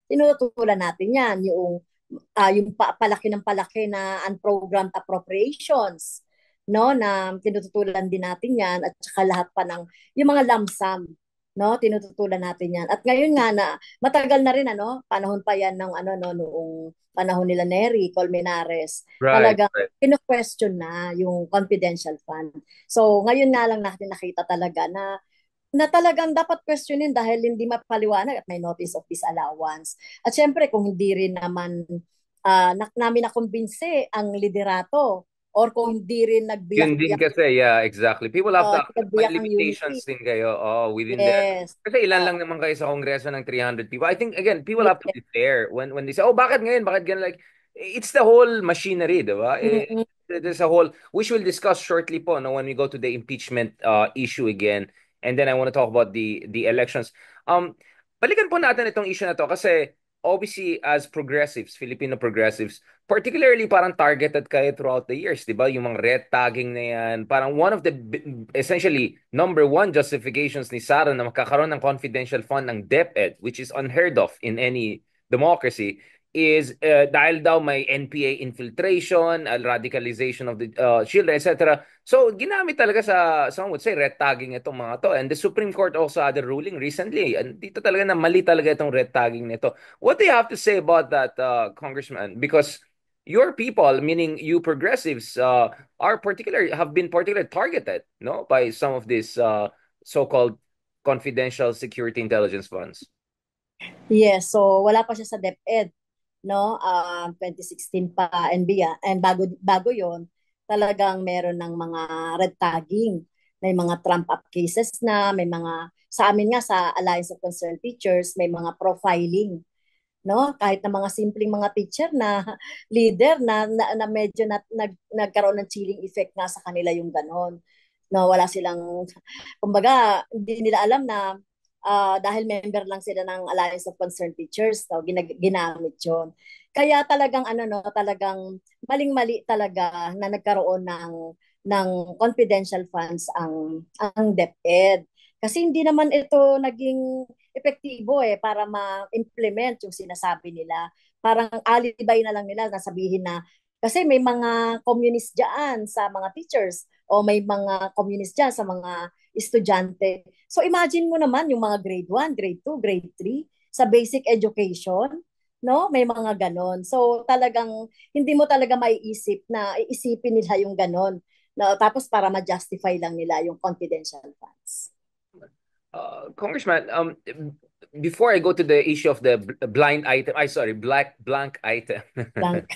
tinututulan natin yan, yung palaki ng palaki na unprogrammed appropriations, no, na tinututulan din natin yan, at saka lahat pa ng yung mga lump sum, no, tinututulan natin yan. At ngayon nga na matagal na rin, ano, panahon pa yan ng ano, no, noong panahon nila Nery Colmenares, Right, talagang right. kino-question na yung confidential fund. So ngayon nga lang natin nakita talaga na talagang dapat questionin dahil hindi mapaliwanag at may notice of disallowance. At syempre, kung hindi rin naman namin nakumbinse ang liderato or kung hindi rin Yun din nagbiyak-biyak, kasi, yeah, exactly. People have to, may nagbiyak ang unity. limitations din kayo, within the, Yes. kasi ilan Uh, lang naman kayo sa Kongreso ng 300 people. I think, again, people have to yes. be fair when they say, oh, bakit ngayon? Bakit ganun? Like, it's the whole machinery, di ba? Mm-mm. There's a whole, which we'll discuss shortly po, no, when we go to the impeachment issue again. And then I want to talk about the elections. Um, Balikan po natin itong issue na to kasi obviously as progressives, Filipino progressives, particularly parang targeted kayo throughout the years, di ba? Yung mga red tagging na yan. Parang one of the, essentially, number one justifications ni Sara na magkakaroon ng confidential fund ng DepEd, which is unheard of in any democracy, is dahil daw may NPA infiltration, radicalization of the children, etc. So, ginamit talaga some would say, red tagging itong mga to. And the Supreme Court also had a ruling recently. And dito talaga na mali talaga itong red tagging nito. What do you have to say about that, Congressman? Because your people, meaning you progressives, have been particularly targeted, no, by some of these so-called confidential security intelligence funds. Yes, so wala pa siya sa DepEd, no? 2016 pa NBI, and bago 'yon, talagang meron ng mga red tagging. May mga trump up cases na, may mga sa amin nga sa Alliance of Concerned Teachers, may mga profiling, no? Kahit na mga simpleng mga teacher na leader na medyo nagkaroon ng chilling effect nga sa kanila yung ganon. No, wala silang, kumbaga, hindi nila alam na dahil member lang sila ng Alliance of Concerned Teachers, no, ginamit yon. Kaya talagang ano, no, talagang maling-mali talaga na nagkaroon ng confidential funds ang DepEd. Kasi hindi naman ito naging epektibo para ma-implement yung sinasabi nila. Parang alibay na lang nila na sabihin na kasi may mga communist diyan sa mga teachers o may mga communist diyan sa mga estudyante. So imagine mo naman yung mga grade 1, grade 2, grade 3 sa basic education, no? May mga ganon. So talagang hindi mo talaga maiisip na iisipin nila yung ganon. No, tapos para ma-justify lang nila yung confidential funds. Congressman, before I go to the issue of the blind item, I sorry, black blank item. Blank,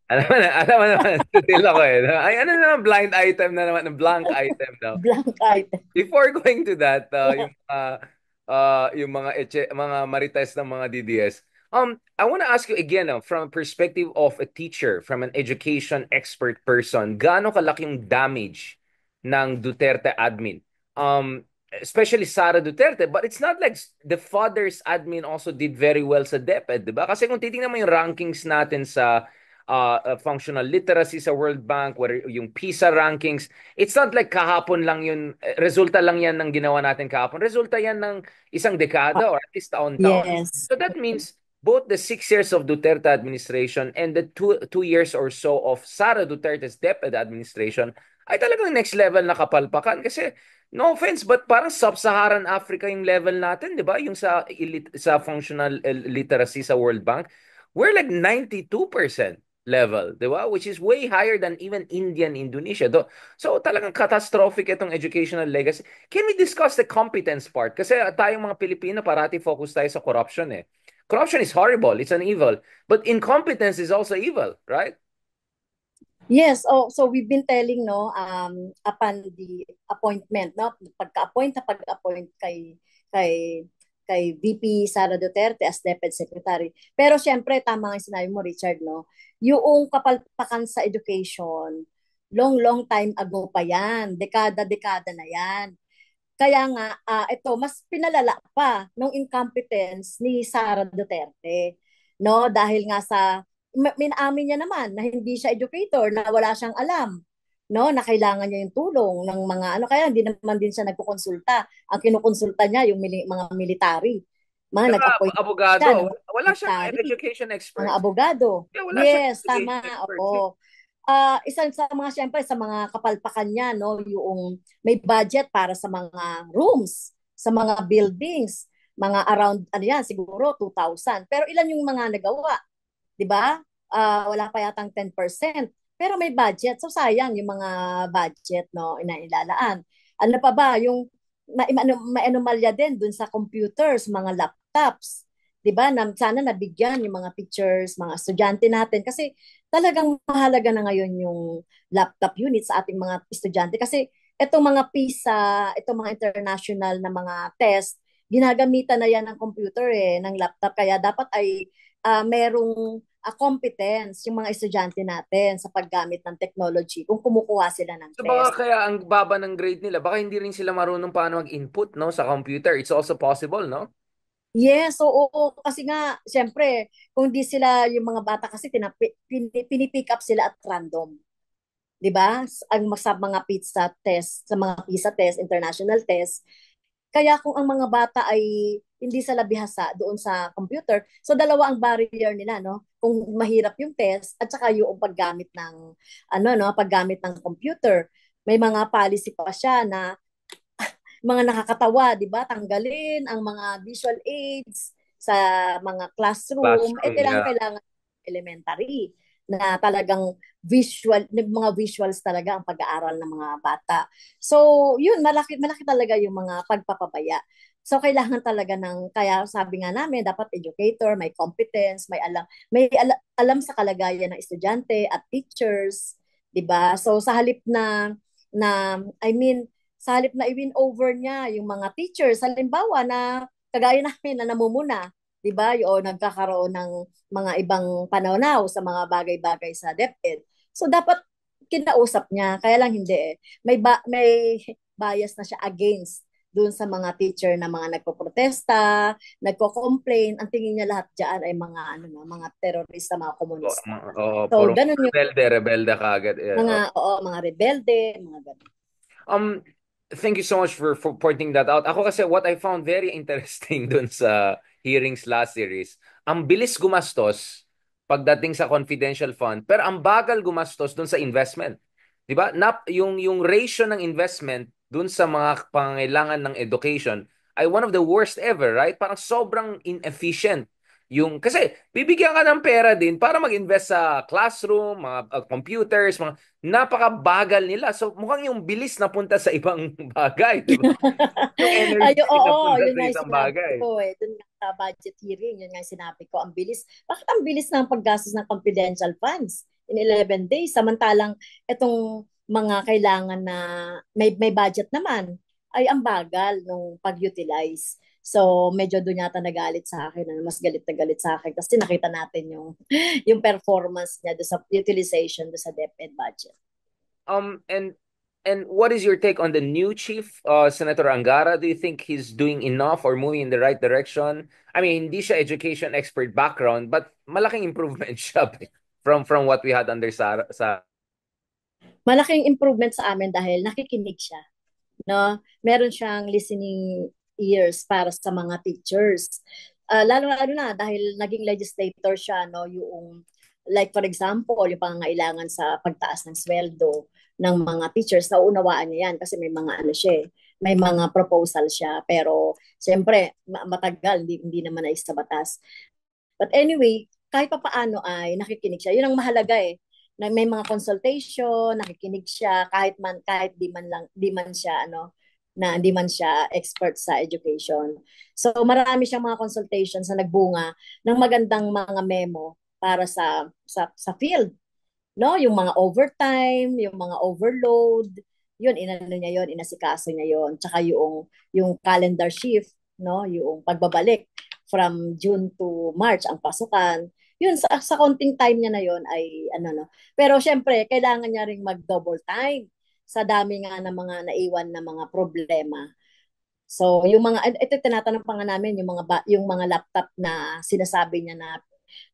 Alam mo naman, still ako eh. Ay, ano naman, blind item na naman, blank item daw. blank item. Before going to that, yung mga mga marites ng mga DDS, I want to ask you again, from a perspective of a teacher, from an education expert person, gaano kalaking damage ng Duterte admin? Especially Sara Duterte, but it's not like the father's admin also did very well sa DepEd, di ba? Kasi kung titingnan mo yung rankings natin sa functional literacy sa World Bank, where yung PISA rankings, it's not like kahapon lang yun, resulta lang yan ng ginawa natin kahapon. Resulta yan ng isang dekada or at least taon-taon. Yes. So that means both the 6 years of Duterte administration and the two years or so of Sara Duterte's DepEd administration ay talagang next level na kapalpakan. Kasi no offense, but parang sub-Saharan Africa yung level natin, di ba? Yung sa functional literacy sa World Bank. We're like 92% level, di ba? Which is way higher than even India and Indonesia. So talagang catastrophic itong educational legacy. Can we discuss the competence part? Kasi tayong mga Pilipino parati focus tayo sa corruption eh. Corruption is horrible, it's an evil. But incompetence is also evil, right? Yes, oh, so we've been telling, no, upon the appointment, no, pag-appoint kay kay VP Sara Duterte as DepEd Secretary. Pero syempre tama ang sinabi mo, Richard, no. Yung kapalpakan sa education, long time ago pa 'yan, dekada-dekada na 'yan. Kaya nga ito mas pinalala pa nung incompetence ni Sara Duterte, no, dahil nga sa minaamin niya naman na hindi siya educator, na wala siyang alam, no, na kailangan niya yung tulong ng mga ano, kaya hindi naman din siya nagkukonsulta. Ang kinukonsulta niya yung mga military, Mga Saka nag-appoint abogado, siya, no? wala siyang Secretary, education mga experts. abogado. Yeah, wala siyang Yes, education tama, experts. Eh. oo. Isa sa mga, syempre, sa mga kapalpakan niya, no, yung may budget para sa mga rooms, sa mga buildings, mga around, ano yan, siguro 2,000. Pero ilan yung mga nagawa, di ba? Wala pa yatang 10%. Pero may budget. So sayang yung mga budget, no, inailalaan. Ano pa ba? Yung maanomalya din dun sa computers, mga laptops. 'Di ba? Sana nabigyan yung mga teachers, mga estudyante natin kasi talagang mahalaga na ngayon yung laptop unit sa ating mga estudyante kasi itong mga PISA, itong mga international na mga test, ginagamitan na yan ng computer ng laptop kaya dapat ay merong competence yung mga estudyante natin sa paggamit ng technology kung kumukuha sila ng So baka test. kaya ang baba ng grade nila, baka hindi rin sila marunong paano mag-input, no, sa computer. It's also possible, no? Yes, oo, kasi nga, siyempre, kung di sila, yung mga bata kasi, pinipick up sila at random. 'Di ba? Ang sa mga pizza test, sa mga PISA test, international test, kaya kung ang mga bata ay hindi sila bihasa doon sa computer, so dalawa ang barrier nila, no? Kung mahirap yung test at saka yung paggamit ng ano no, paggamit ng computer. May mga policy pa siya na mga nakakatawa, 'di ba? Tanggalin ang mga visual aids sa mga classroom. Classroom, yeah. Kailangan elementary na talagang mga visuals talaga ang pag-aaral ng mga bata. So, yun, malaki malaki talaga yung mga pagpapabaya. So, kailangan talaga kaya sabi nga namin, dapat educator, may competence, alam sa kalagayan ng estudyante at teachers, 'di ba? So, sa halip I mean, sa halip na i-win over niya yung mga teachers, halimbawa na kagaya namin na namumuna, 'di ba? O nagkakaroon ng mga ibang pananaw sa mga bagay-bagay sa DepEd. So dapat kinausap niya, kaya lang hindi eh. May bias na siya against doon sa mga teacher na mga nagpo-protesta, nagko-complain, ang tingin niya lahat diyan ay mga ano na, mga terorista, mga komunista. So Puro ganun yung rebelde, rebelde kaagad. mga mga rebelde, mga ganun. Um, Thank you so much for pointing that out. Ako kasi what I found very interesting dun sa hearings last series, ang bilis gumastos pagdating sa confidential fund, pero ang bagal gumastos dun sa investment. 'Di ba? Yung ratio ng investment dun sa mga pangangailangan ng education ay one of the worst ever, right? Parang sobrang inefficient. Yung kasi bibigyan ka ng pera din para mag-invest sa classroom, mga computers, mga napakabagal nila. So mukhang yung bilis na punta sa ibang bagay, di ba? Yung Ay, energy na oo, punta yun sa nga yung isang sinabi bagay. ko eh. Dun nga sa budget hearing, yun nga yung sinabi ko, ang bilis. Bakit ang bilis ng paggastos ng confidential funds in 11 days? Samantalang itong mga kailangan na may budget naman, ay ang bagal nung pag-utilize. So, medyo doon yata nagalit sa akin, mas galit na galit sa akin kasi nakita natin yung performance niya doon sa utilization doon sa DepEd budget. Um, and and what is your take on the new chief, Senator Angara? Do you think he's doing enough or moving in the right direction? I mean, hindi siya education expert background, but malaking improvement siya from what we had under Sa. Malaking improvement sa amin dahil nakikinig siya, no? Meron siyang listening ears para sa mga teachers. Lalo-lalo na dahil naging legislator siya, no? Yung, like for example, yung pangangailangan sa pagtaas ng sweldo ng mga teachers, nauunawaan niya yan kasi may mga ano siya, may mga proposal siya. Pero, siyempre, matagal, hindi naman na sa batas. But anyway, kahit pa paano ay nakikinig siya. Yun ang mahalaga eh. Na may mga consultation, nakikinig siya kahit di man siya di man siya expert sa education. So marami siyang mga consultations na nagbunga ng magandang mga memo para sa field, no? Yung mga overtime, yung mga overload, yun inasikaso niya yun. Tsaka yung calendar shift, no? Yung pagbabalik from June to March ang pasukan. Yun sa konting time niya na yun ay ano no. Pero syempre, kailangan niya ring mag-double time sa dami nga ng mga naiwan na mga problema. So, ito tinatanong pa nga namin yung mga laptop na sinasabi niya na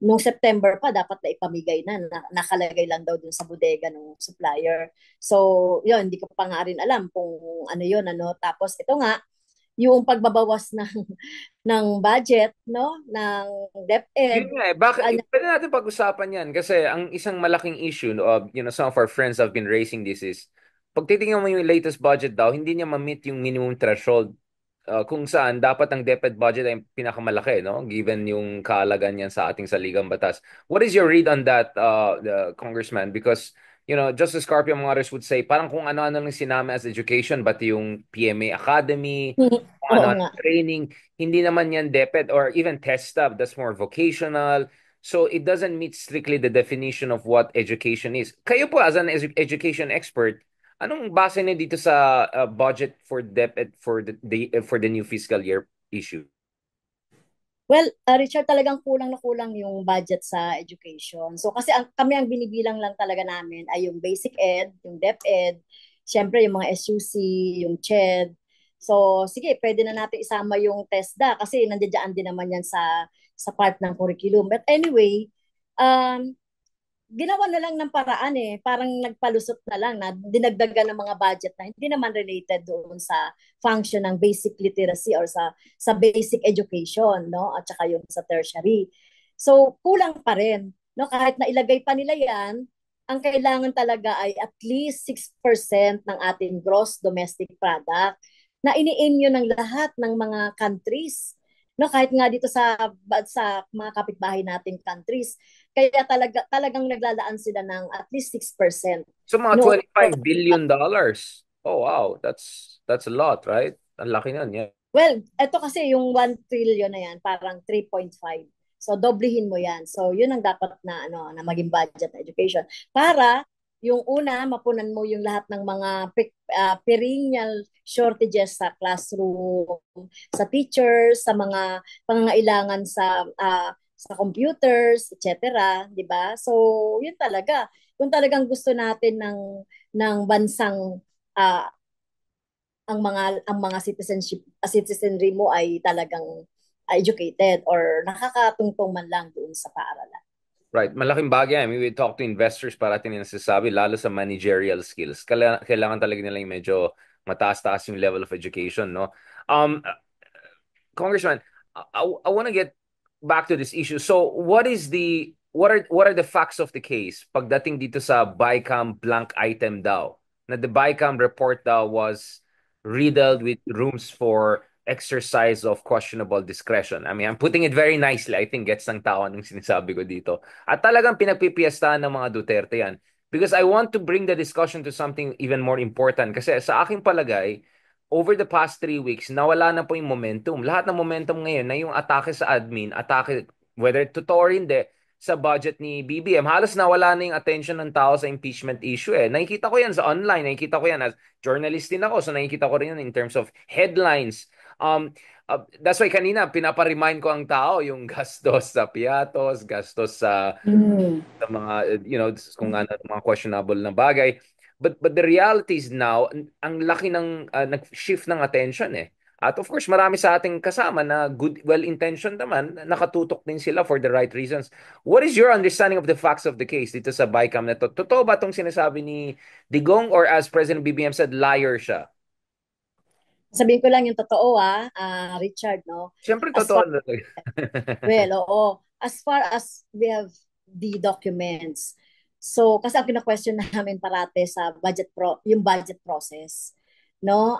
nung September pa dapat na ipamigay nakalagay lang daw dun sa bodega ng supplier. So, yun, hindi ko pa nga rin alam kung ano yun, ano. Tapos, ito nga, yung pagbabawas ng ng budget, no, ng DepEd. Yun nga eh, bakit, Ano, pwede natin pag-usapan yan kasi ang isang malaking issue of, some of our friends have been raising this is, pag titingnan mo yung latest budget daw, hindi niya ma-meet yung minimum threshold kung saan dapat ang DepEd budget ay pinakamalaki, no? Given yung kaalagan niyan sa ating saligang batas. What is your read on that, the Congressman? Because, Justice Carpio among others would say, parang kung ano-ano lang sinama as education, pati yung PMA Academy, kung oo ano-ano nga. training, hindi naman yan DepEd or even TESDA, that's more vocational. So it doesn't meet strictly the definition of what education is. Kayo po as an education expert, anong base niyo dito sa budget for DepEd for the new fiscal year issue? Well, Richard, talagang kulang na kulang yung budget sa education. So kasi kami ang binibilang lang talaga namin ay yung basic ed, yung DepEd, syempre yung mga SUC, yung CHED. So sige, pwede na natin isama yung TESDA kasi nandiyan din naman yan sa part ng curriculum. But anyway, um, ginawa na lang ng paraan eh. Parang nagpalusot na lang na dinagdagan ng mga budget na hindi naman related doon sa function ng basic literacy or sa basic education, no? At saka yung sa tertiary. So, kulang pa rin, no? Kahit na ilagay pa nila 'yan, ang kailangan talaga ay at least 6% ng ating gross domestic product na ini-aim yun ng lahat ng mga countries. No, kahit nga dito sa mga kapitbahay nating countries, kaya talagang naglalaan sila ng at least 6% So mga noong $25 billion. Oh wow, that's a lot, right? Ang laki nun, yeah. well, ito kasi yung 1 trillion na yan, parang 3.5. So doblihin mo yan. So yun ang dapat na ano na maging budget na education para yung una mapunan mo yung lahat ng mga perennial shortages sa classroom, sa teachers, sa mga pangangailangan sa computers, etc., 'di ba? So, yun talaga. Kung talagang gusto natin ng bansang uh, ang mga citizenry mo ay talagang educated or nakakatungtong man lang doon sa paaralan. Right, malaking bagay. I mean, we talk to investors parating na nasasabi, lalo sa managerial skills. Kailangan talaga nila yung medyo mataas-taas yung level of education, no? Um, Congressman, I want to get back to this issue. So, what are the facts of the case pagdating dito sa BICAM blank item daw? Na the BICAM report daw was riddled with rooms for exercise of questionable discretion. I mean, I'm putting it very nicely. I think gets ng tao ng sinasabi ko dito. At talagang pinagpipiestahan ng mga Duterte yan. Because I want to bring the discussion to something even more important. Kasi sa aking palagay, over the past 3 weeks, nawala na po yung momentum. Lahat ng momentum ngayon na yung atake sa admin, atake, whether totoo or hindi, sa budget ni BBM, halos nawala na yung attention ng tao sa impeachment issue eh. Nakikita ko yan sa online, nakikita ko yan as journalist din ako, so nakikita ko rin yun in terms of headlines. That's why kanina, pinapa-remind ko ang tao yung gastos sa piatos, gastos sa mga kung ano mga questionable na bagay. But the reality is now ang laki ng nag-shift ng attention eh. At of course, marami sa ating kasama na good, well-intentioned naman, nakatutok din sila for the right reasons. What is your understanding of the facts of the case dito sa BICAM na to? Totoo ba itong sinasabi ni Digong or as President BBM said, liar siya? Sabihin ko lang yung totoo Richard, no? Siyempre, As totoo far, na. well, oo. As far as we have the documents. So, kasi ang kina-question namin parate sa yung budget process, no?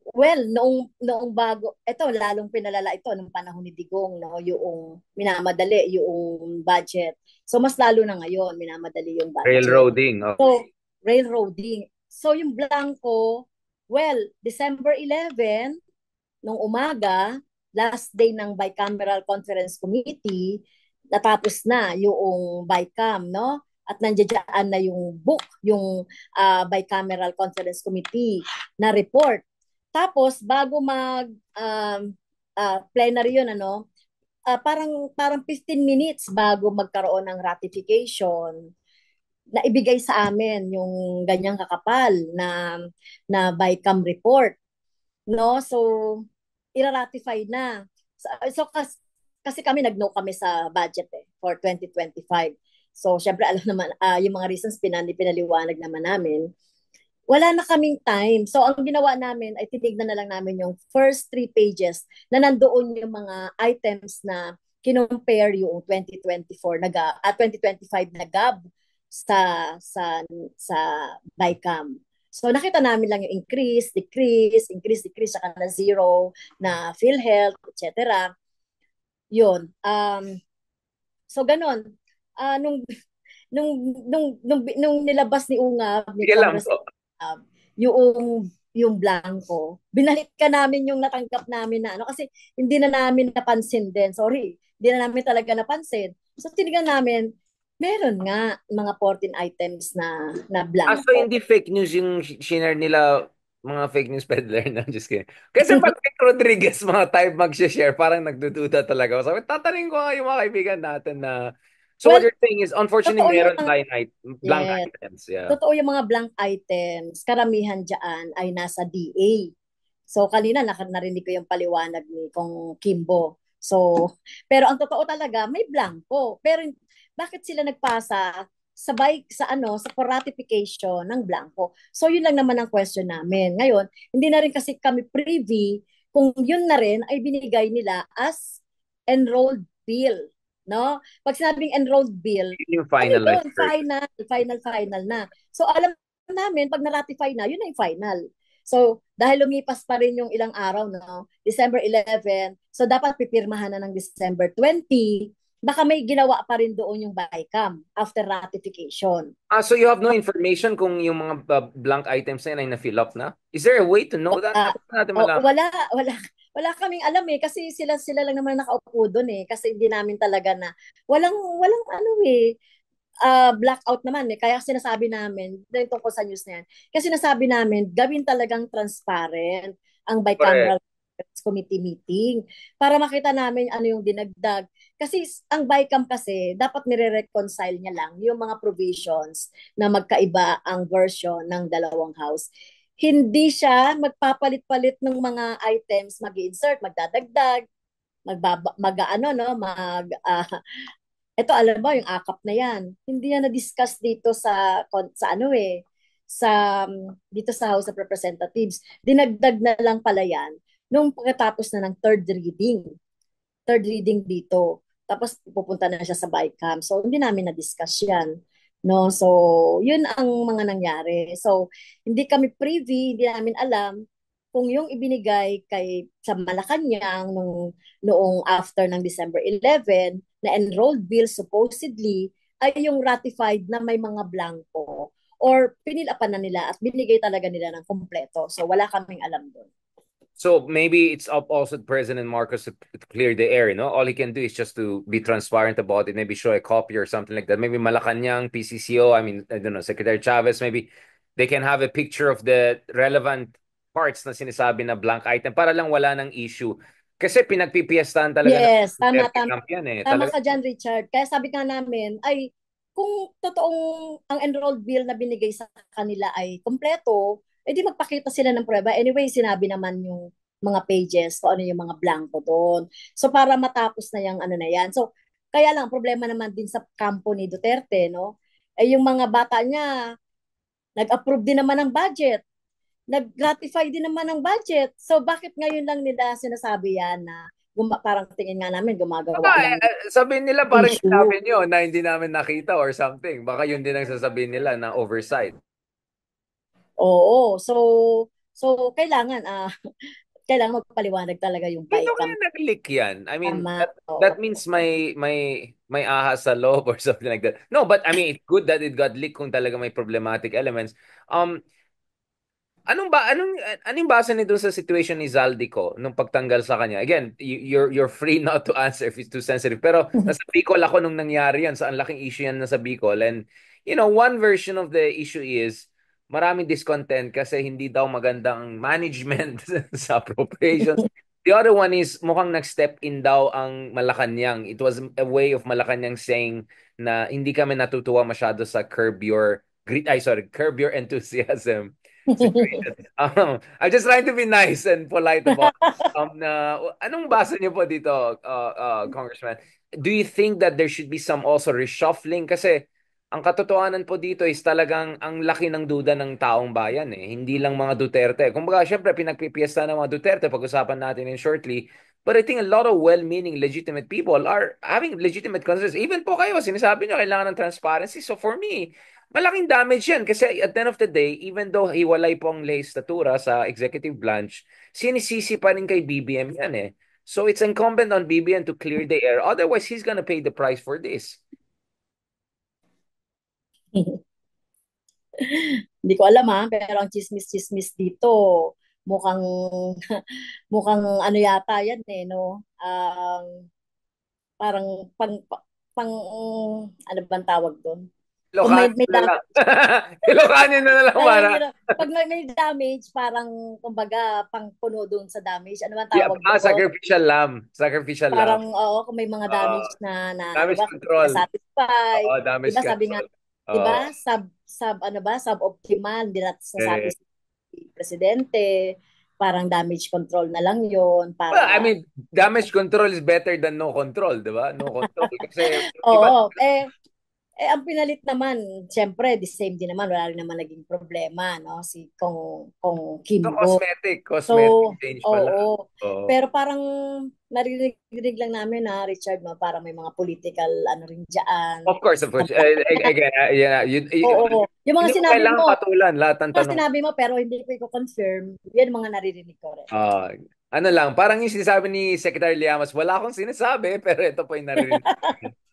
Well, noong bago, ito lalong pinalala ito nung panahon ni Digong, no, yung minamadali yung budget. So mas lalo na ngayon minamadali yung budget. Railroading. Oh. So railroading. So yung blanco, well, December 11 nung umaga, last day ng Bicameral Conference Committee, natapos na yung BICAM, no? At nandiyan na yung book, yung Bicameral Conference Committee na report. Tapos bago mag plenary yun parang 15 minutes bago magkaroon ng ratification na ibigay sa amin yung ganyang kakapal na BICAM report, no? So ira-ratify na. Kasi kami nag-no kami sa budget for 2025. So syempre alam naman yung mga reasons pinaliwanag naman namin. wala na kaming time. So, ang ginawa namin ay tinignan na lang namin yung first 3 pages na nandoon yung mga items na kinompare yung 2024 at 2025 na GAB sa sa sa BICAM. So nakita namin lang yung increase, decrease, saka na zero, na PhilHealth, etc. Yun. So ganon. Nung nung nilabas ni Ungab, ni Sige lang Congress po. yung blanco, binalik ka namin yung natanggap namin na ano kasi hindi na namin napansin din. Sorry, hindi na namin talaga napansin. So tinignan namin, meron nga mga 14 items na So blanco. hindi fake news yung share nila, mga fake news peddler na, just kidding. Kasi pag Nick Rodriguez mga type mag-share, parang nagdududa talaga ako. Sabi, tatanin ko nga yung mga kaibigan natin na, so what Well, you're saying is, unfortunately, totoo yung meron blank yes, items, yeah. totoo yung mga blank items. Karamihan diyan ay nasa DA. So kanina narinig ko yung paliwanag ni Kong Kimbo. So, pero ang totoo talaga may blanco. Pero bakit sila nagpasa sa for ratification ng blanco? So yun lang naman ang question namin. Ngayon, hindi na rin kasi kami privy kung yun na rin ay binigay nila as enrolled bill, no? Pag sinabing enrolled bill, Yun yung ano yun? finalized version. Final na. So alam namin, pag na-ratify na, yun na yung final. So, dahil lumipas pa rin yung ilang araw, no? December 11, so dapat pipirmahan na ng December 20, baka may ginawa pa rin doon yung BICAM after ratification. So you have no information kung yung mga blank items na yun ay na-fill up na? Is there a way to know that? Uh, Dapat natin malaman. wala, wala kaming alam eh, kasi sila lang naman nakaupo doon eh, kasi hindi namin talaga na, walang ano eh, blackout naman eh. Kaya sinasabi namin, dahil tungkol sa news na yan, kasi sinasabi namin, gawin talagang transparent ang bicameral Correct. committee meeting para makita namin ano yung dinagdag. Kasi ang BICAM kasi, dapat nire-reconcile niya lang yung mga provisions na magkaiba ang version ng dalawang house. Hindi siya magpapalit-palit ng mga items, mag-insert, magdadagdag, ano no, ito alam mo yung akap na yan. Hindi yan na-discuss dito sa ano eh dito sa House of Representatives. Dinagdag na lang pala yan nung pagkatapos na ng third reading. Third reading dito. Tapos pupunta na siya sa BICAM. So hindi namin na-discuss yan. No, so yun ang mga nangyari. So hindi kami privy, hindi namin alam kung yung ibinigay sa Malacanang noong after ng December 11 na enrolled bill supposedly ay yung ratified na may mga blanco or pinilapan na nila at binigay talaga nila ng kompleto. So wala kaming alam doon. So maybe it's up also to President Marcos to clear the air, you know? All he can do is just to be transparent about it, maybe show a copy or something like that. Maybe Malacanang, PCCO, I mean, I don't know, Secretary Chavez, maybe they can have a picture of the relevant parts na sinasabi na blank item para lang wala ng issue. Kasi pinagpipiestahan talaga ng Yes, Duterte camp yan eh. tama Talaga. ka dyan, Richard. Kaya sabi nga namin, ay kung totoong ang enrolled bill na binigay sa kanila ay kompleto, edi magpakita sila ng prueba. Anyway, sinabi naman yung mga pages kung ano yung mga blanco doon. So para matapos na yung ano na yan. So kaya lang, problema naman din sa kampo ni Duterte, no? Eh yung mga bata niya, nag-approve din naman ng budget, nag-ratify din naman ng budget. So bakit ngayon lang nila sinasabi yan na parang tingin nga namin Baka gumagawa lang ng sabihin nila parang issue. sinabi nyo na hindi namin nakita or something. Baka yun din ang sasabihin nila na oversight. Oo. So kailangan kailangan magpaliwanag talaga yung Sino BICAM. kaya nag-leak yan? I mean, Tama. that means may ahas sa loob or something like that. No, but I mean, it's good that it got leaked kung talaga may problematic elements. Um, anong base nito sa situation ni Zaldico nung pagtanggal sa kanya? Again, you're free not to answer if it's too sensitive. Pero nasa Bicol ako nung nangyari yan. Sa ang laking issue yan nasa Bicol. And, one version of the issue is maraming discontent kasi hindi daw magandang management sa appropriations. The other one is mukhang nag-step in daw ang Malacanang. It was a way of Malacanang saying na hindi kami natutuwa masyado sa curb your enthusiasm situation. I'm just trying to be nice and polite about na anong basa niyo po dito, Congressman? Do you think that there should be some also reshuffling? Kasi ang katotohanan po dito is talagang ang laki ng duda ng taong bayan eh. Hindi lang mga Duterte. Kumbaga, syempre, pinagpipiesta ng mga Duterte, pag-usapan natin in shortly. But I think a lot of well-meaning, legitimate people are having legitimate concerns. Even po kayo, sinasabi nyo, kailangan ng transparency. So for me, malaking damage yan. Kasi at the end of the day, even though hiwalay po ang legislatura sa executive branch, sinisisi pa rin kay BBM yan eh. So it's incumbent on BBM to clear the air. Otherwise, he's gonna pay the price for this. Hindi ko alam ha, pero ang chismis-chismis dito, mukhang mukhang ano yata yan eh, no? Parang pang ano bang tawag doon? Kung Ilocanin may na lang. Ilocanin na lang alam para. mo yun, pag may damage, parang kumbaga pang puno doon sa damage. Ano man Yeah, tawag doon? sacrificial lamb. Sacrificial lamb. Parang oo, kung may mga damage na 'di Damage ba, kung hindi control. ka satisfy, Oo, 'di damage ba sabi nga, control. 'di Oo. ba, sub ano ba, suboptimal, hindi nasasabi Eh, si presidente, parang damage control na lang 'yon well, I para mean, damage control is better than no control, di ba? No control. Kasi yung iba, oo, ang pinalit naman, siyempre, the same din naman, wala rin naman naging problema, no? Si kung so Kimbo. cosmetic So, change pala. oo. Oo. Pero parang narinig lang namin na Richard, no, parang may mga political ano rin diyan. Of course. Again, yeah, Oo. Yung hindi mga mo sinabi kailangan mo, patulan lahat ng mga tanong. sinabi mo pero hindi ko i-confirm, yan mga naririnig ko rin. Ah, ano lang, parang yung sinasabi ni Secretary Llamas, wala akong sinasabi, pero ito po yung narinig.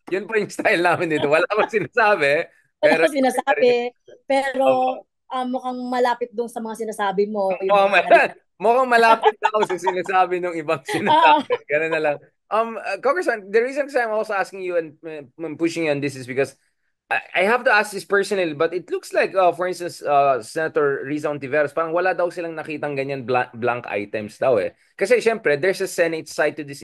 Yun po yung style namin dito. Wala akong sinasabi, Wala pero ko ito po yung narinig. sinasabi, pero Opo. mukhang malapit dong sa mga sinasabi mo, yung Mukhang, mga narinig. mukhang malapit na ako sa sinasabi ng ibang Ah, sinasabi. Ganun na lang. Congressman, the reason kasi I'm also asking you and pushing you on this is because I have to ask this personally, but it looks like, for instance, Senator Riza Ontiveros, parang wala daw silang nakitang ganyan blank items daw eh. Kasi syempre, there's a Senate side to this